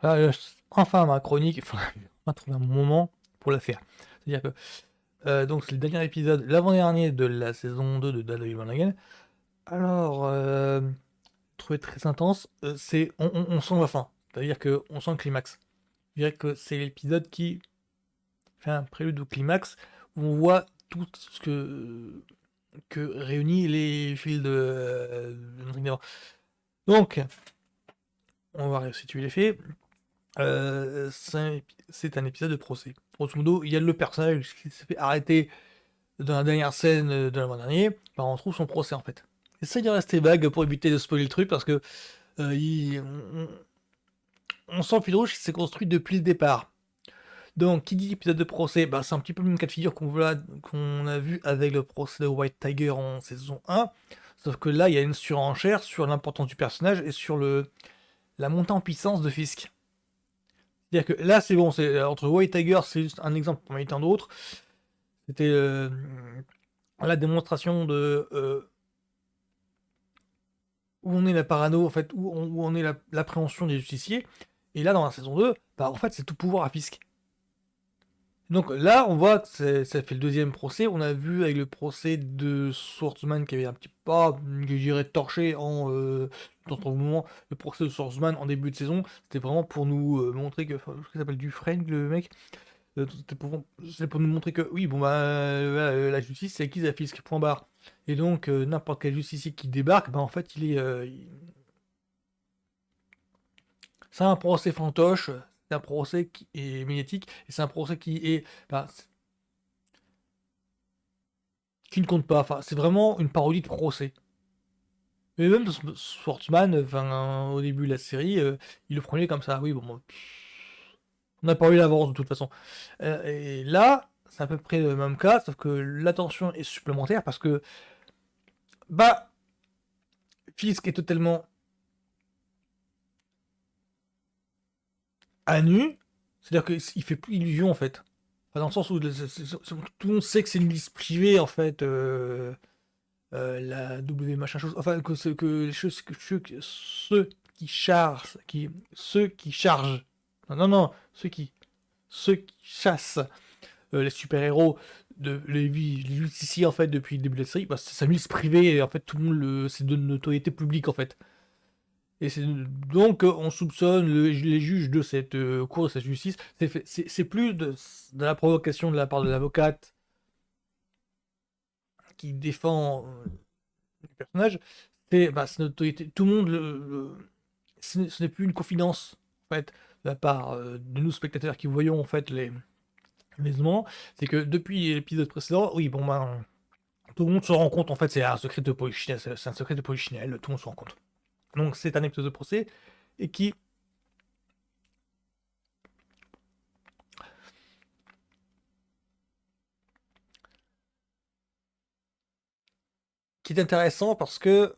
Là, enfin ma chronique, enfin, on va trouver un moment pour la faire. C'est-à-dire que donc c'est le dernier épisode, l'avant-dernier de la saison 2 de Daredevil Born Again. Alors, trouvé très intense, c'est on sent la fin. C'est-à-dire qu'on sent le climax. Je dirais que c'est l'épisode qui fait un prélude au climax où on voit tout ce que réunit les fils de Notre Dame. Donc, on va resituer les faits. C'est un épisode de procès. Grosso modo, il y a le personnage qui s'est fait arrêter dans la dernière scène de l'avant-dernier, bah, on trouve son procès en fait. Essaye de rester vague pour éviter de spoiler le truc parce que on sent le fil rouge qui s'est construit depuis le départ. Donc, qui dit épisode de procès, bah, c'est un petit peu le même cas de figure qu'on a vu avec le procès de White Tiger en saison 1. Sauf que là, il y a une surenchère sur l'importance du personnage et sur la montée en puissance de Fisk. C'est-à-dire que là, c'est bon, entre White Tiger, c'est juste un exemple parmi tant d'autres. C'était la démonstration de où on est la parano, en fait, où on est l'appréhension des justiciers. Et là, dans la saison 2, bah, en fait, c'est tout pouvoir à Fisk. Donc là, on voit que ça fait le deuxième procès. On a vu avec le procès de Swordsman qui avait un petit pas, que j'irais torché dans un moment. Le procès de Swordsman en début de saison, c'était vraiment pour nous montrer que, enfin, je crois qu'il s'appelle Dufresne, le mec. C'était pour nous montrer que oui, bon bah la justice c'est acquise à Fisk, point barre. Et donc n'importe quel justicier qui débarque, bah en fait c'est un procès fantoche, c'est un procès qui est médiatique, et c'est un procès qui est bah, qui ne compte pas. Enfin, c'est vraiment une parodie de procès. Mais même Schwartzman, enfin, au début de la série, il le prenait comme ça. Oui, bon, on n'a pas eu l'avance de toute façon. Et là, c'est à peu près le même cas, sauf que l'attention est supplémentaire parce que, bah, Fisk est totalement à nu, c'est-à-dire qu'il fait plus illusion en fait. Enfin, dans le sens où tout le monde sait que c'est une liste privée en fait, la W machin chose, enfin que les choses ceux qui chargent, ceux qui chargent, non, ceux qui chassent les super-héros les justiciers en fait depuis le début de la série, bah, c'est sa milice privée et en fait tout le monde c'est de notoriété publique en fait. Et donc on soupçonne les juges de cette cour de cette justice. C'est plus de la provocation de la part de l'avocate qui défend le personnage. C'est notoriété. Tout le monde ce n'est plus une confidence en fait de la part de nous spectateurs qui voyons en fait les événements. C'est que depuis l'épisode précédent, oui bon ben tout le monde se rend compte en fait c'est un secret de polichinelle, c'est un secret de polichinelle, tout le monde se rend compte. Donc c'est un épisode de procès et qui est intéressant parce que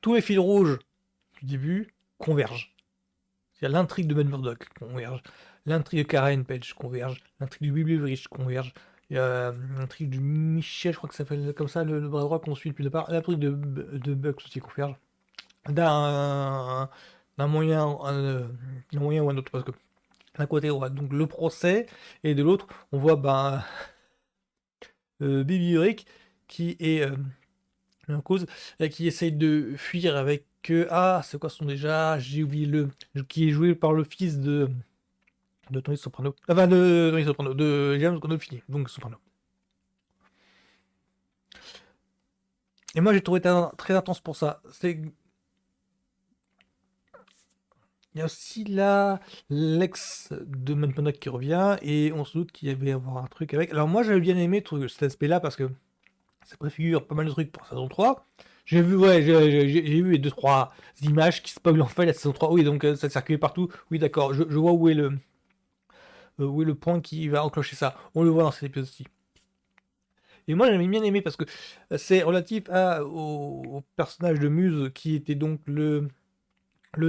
tous les fils rouges du début convergent. C'est-à-dire l'intrigue de Ben Murdoch converge, l'intrigue de Karen Page converge, l'intrigue du Bibliobrich converge, il y a l'intrigue du Michel, je crois que ça s'appelle comme ça, le bras droit qu'on suit depuis le départ, l'intrigue de Bugs aussi converge. D'un d'un moyen, d'un moyen ou un autre, parce que d'un côté on voit donc le procès, et de l'autre on voit Baby Rick qui est en cause, qui essaye de fuir avec c'est quoi son déjà? J'ai oublié qui est joué par le fils de Tony Soprano. Enfin, de Tony Soprano, de James Gandolfini, donc Soprano. Et moi, j'ai trouvé très intense pour ça. Il y a aussi là l'ex de Matt Murdock qui revient, et on se doute qu'il y avait à avoir un truc avec. Alors, moi, j'avais bien aimé cet aspect-là parce que ça préfigure pas mal de trucs pour la saison 3. J'ai vu, ouais, j'ai vu les 2-3 images qui spoilent en fait la saison 3. Oui, donc ça circulait partout. Oui, d'accord, je vois où est le point qui va enclencher ça. On le voit dans cet épisode-ci. Et moi, j'avais bien aimé parce que c'est relatif au personnage de Muse qui était donc le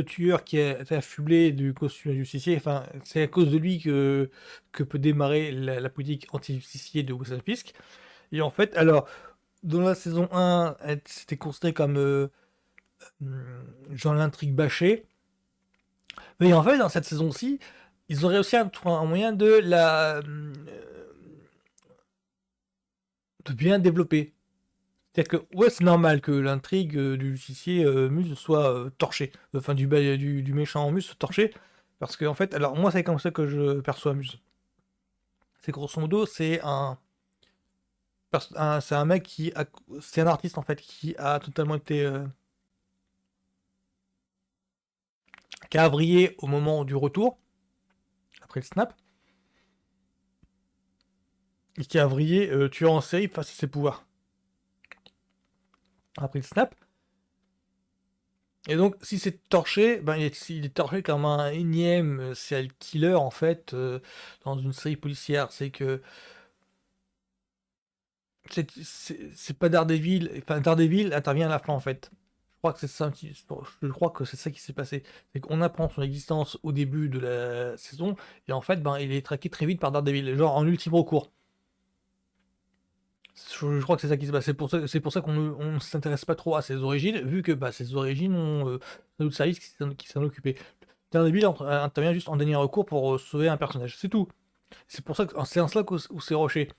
tueur qui a été affublé du costume justicier. Enfin, c'est à cause de lui que peut démarrer la politique anti-justicier de Wilson Fisk. Et en fait, alors, dans la saison 1, c'était considéré comme genre l'intrigue bâchée. Mais en fait, dans cette saison-ci, ils ont réussi à trouver un moyen de bien développer. C'est-à-dire que, ouais, c'est normal que l'intrigue du justicier Muse soit torchée. Enfin, du méchant Muse soit torché. Parce que, en fait, alors moi, c'est comme ça que je perçois Muse. C'est grosso modo, c'est un mec c'est un artiste, en fait, qui a totalement été. Qui a vrillé au moment du retour, après le snap. Et qui a vrillé tueur en série face à ses pouvoirs. Après le snap. Et donc, si c'est torché, ben, il est torché comme un énième serial killer, en fait, dans une série policière. C'est que c'est pas Daredevil. Enfin, Daredevil intervient à la fin, en fait. Je crois que c'est ça, je crois que c'est ça qui s'est passé. C'est qu'on apprend son existence au début de la saison, et en fait, ben, il est traqué très vite par Daredevil, genre en ultime recours. Je crois que c'est ça qui se passe. C'est pour ça qu'on ne s'intéresse pas trop à ses origines, vu que bah, ses origines ont un autre service qui s'en occupait. Daredevil intervient juste en dernier recours pour sauver un personnage, c'est tout. C'est pour ça que c'est en cela où c'est rushé.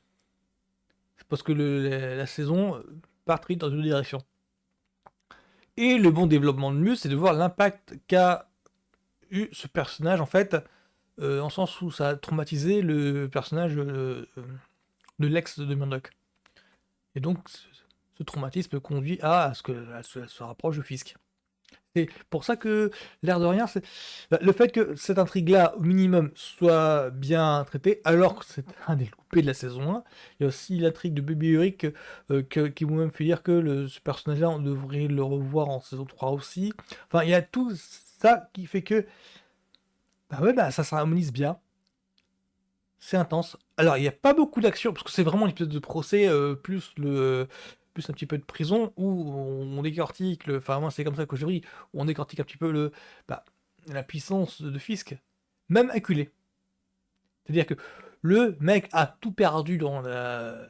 C'est parce que la saison part très vite dans une direction. Et le bon développement de Muse, c'est de voir l'impact qu'a eu ce personnage, en fait, en sens où ça a traumatisé le personnage de l'ex de Murdoch. Et donc, ce traumatisme conduit à ce qu'elle se rapproche de Fisk. C'est pour ça que, l'air de rien, le fait que cette intrigue-là, au minimum, soit bien traitée, alors que c'est un des loupés de la saison 1, il y a aussi l'intrigue de Baby Eric qui vous même fait dire que ce personnage-là, on devrait le revoir en saison 3 aussi. Enfin, il y a tout ça qui fait que bah ouais, bah, ça s'harmonise bien. C'est intense. Alors, il n'y a pas beaucoup d'action, parce que c'est vraiment l'épisode de procès, plus un petit peu de prison, où on décortique, enfin moi c'est comme ça que je ris, où on décortique un petit peu bah, la puissance de Fisk, même acculé. C'est-à-dire que le mec a tout perdu dans la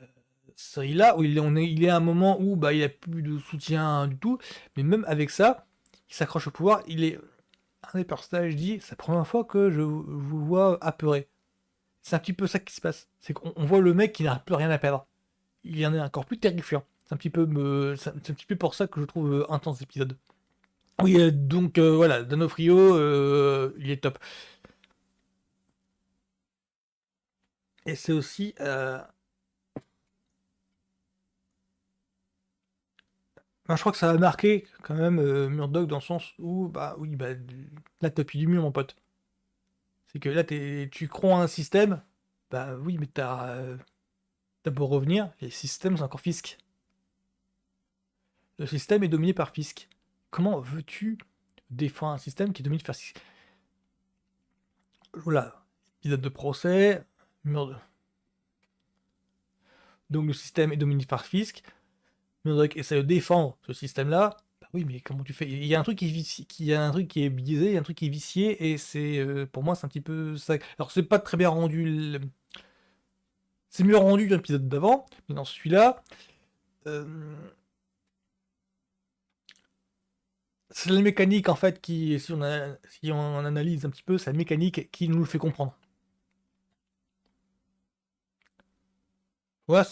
série là, où il est à un moment où bah, il a plus de soutien du tout, mais même avec ça, il s'accroche au pouvoir, il est... Un des personnages dit, c'est la première fois que je vous vois apeuré. C'est un petit peu ça qui se passe. C'est qu'on voit le mec qui n'a plus rien à perdre. Il y en a encore plus terrifiant. C'est un petit peu pour ça que je trouve intense cet épisode. Oui, donc voilà, Danofrio, il est top. Et c'est aussi, ben, je crois que ça a marqué quand même Murdoch dans le sens où, bah oui, bah là t'as plus du mur, mon pote. C'est que là tu crois à un système, bah oui, mais t'as beau revenir, les systèmes c'est encore Fisk. Le système est dominé par Fisk. Comment veux-tu défendre un système qui est dominé par Fisk? Voilà, épisode de procès, Murdoch. Donc le système est dominé par Fisk. Murdoch essaie de défendre ce système-là. Bah oui, mais comment tu fais? Il y a un truc qui est il y a un truc qui est biaisé, il y a un truc qui est vicié, et c'est pour moi c'est un petit peu ça. Alors c'est pas très bien rendu. C'est mieux rendu dans l'épisode d'avant, mais dans celui-là, euh, c'est la mécanique en fait qui, si on analyse un petit peu, c'est la mécanique qui nous le fait comprendre. Ouais,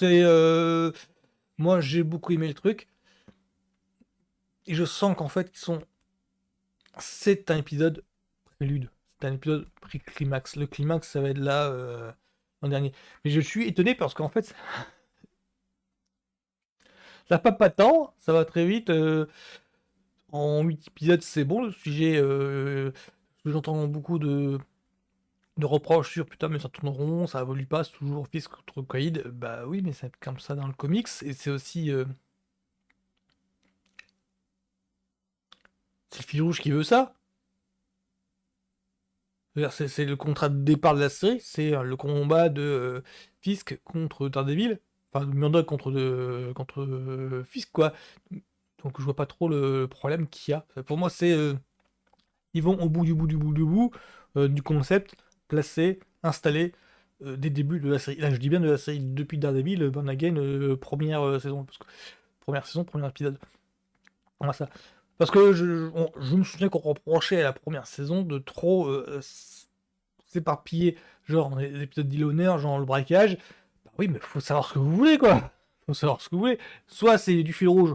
moi j'ai beaucoup aimé le truc, et je sens qu'en fait c'est un épisode prélude, c'est un épisode pré-climax. Le climax ça va être là l'an dernier. Mais je suis étonné parce qu'en fait ça n'a pas de temps, ça va très vite. En 8 épisodes c'est bon le sujet. J'entends beaucoup de reproches sur putain mais ça tourne rond, ça évolue pas, c'est toujours Fisk contre Kaïd. Bah oui mais c'est comme ça dans le comics, et c'est aussi c'est le fil rouge qui veut ça. C'est le contrat de départ de la série, c'est le combat de Fisk contre Daredevil, enfin de Murdoch contre Fisk quoi. Donc je vois pas trop le problème qu'il y a. Pour moi c'est ils vont au bout du bout du bout du bout du concept placé, installé des débuts de la série. Là je dis bien de la série depuis Daredevil, Born Again, première saison, parce que première saison, premier épisode. Voilà ça. Parce que je me souviens qu'on reprochait à la première saison de trop s'éparpiller, genre dans les épisodes d'Il genre le braquage. Bah oui, mais faut savoir ce que vous voulez, quoi. Faut savoir ce que vous voulez. Soit c'est du fil rouge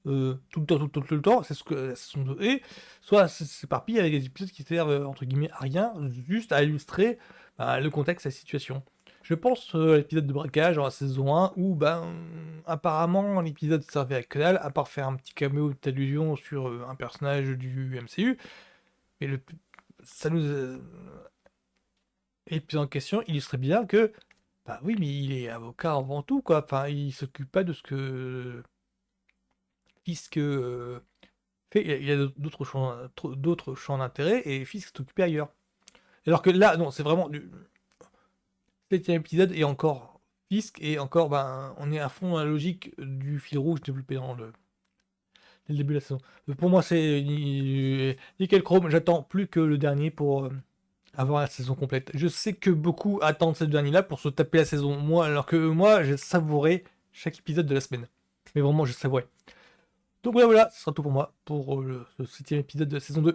tout le temps, tout le temps, c'est ce que la saison 2 est. Soit c'est s'éparpille avec des épisodes qui servent entre guillemets à rien, juste à illustrer le contexte, la situation. Je pense à l'épisode de braquage dans la saison 1 où, apparemment, l'épisode servait à que dalle, à part faire un petit caméo d'allusion sur un personnage du MCU. Mais ça nous. L'épisode en question illustrait bien que, bah oui, mais il est avocat avant tout, quoi. Enfin, il s'occupe pas de ce que Fisk fait. Il y a d'autres champs d'intérêt et Fisk s'est occupé ailleurs. Alors que là, non, c'est vraiment du 7e épisode et encore Fisk et encore, on est à fond dans la logique du fil rouge développé dès le début de la saison. Pour moi, c'est nickel chrome. J'attends plus que le dernier pour avoir la saison complète. Je sais que beaucoup attendent cette dernière-là pour se taper la saison. Moi, alors que moi, j'ai savouré chaque épisode de la semaine. Mais vraiment, je savourais. Donc voilà, ce sera tout pour moi pour ce 7e épisode de la saison 2.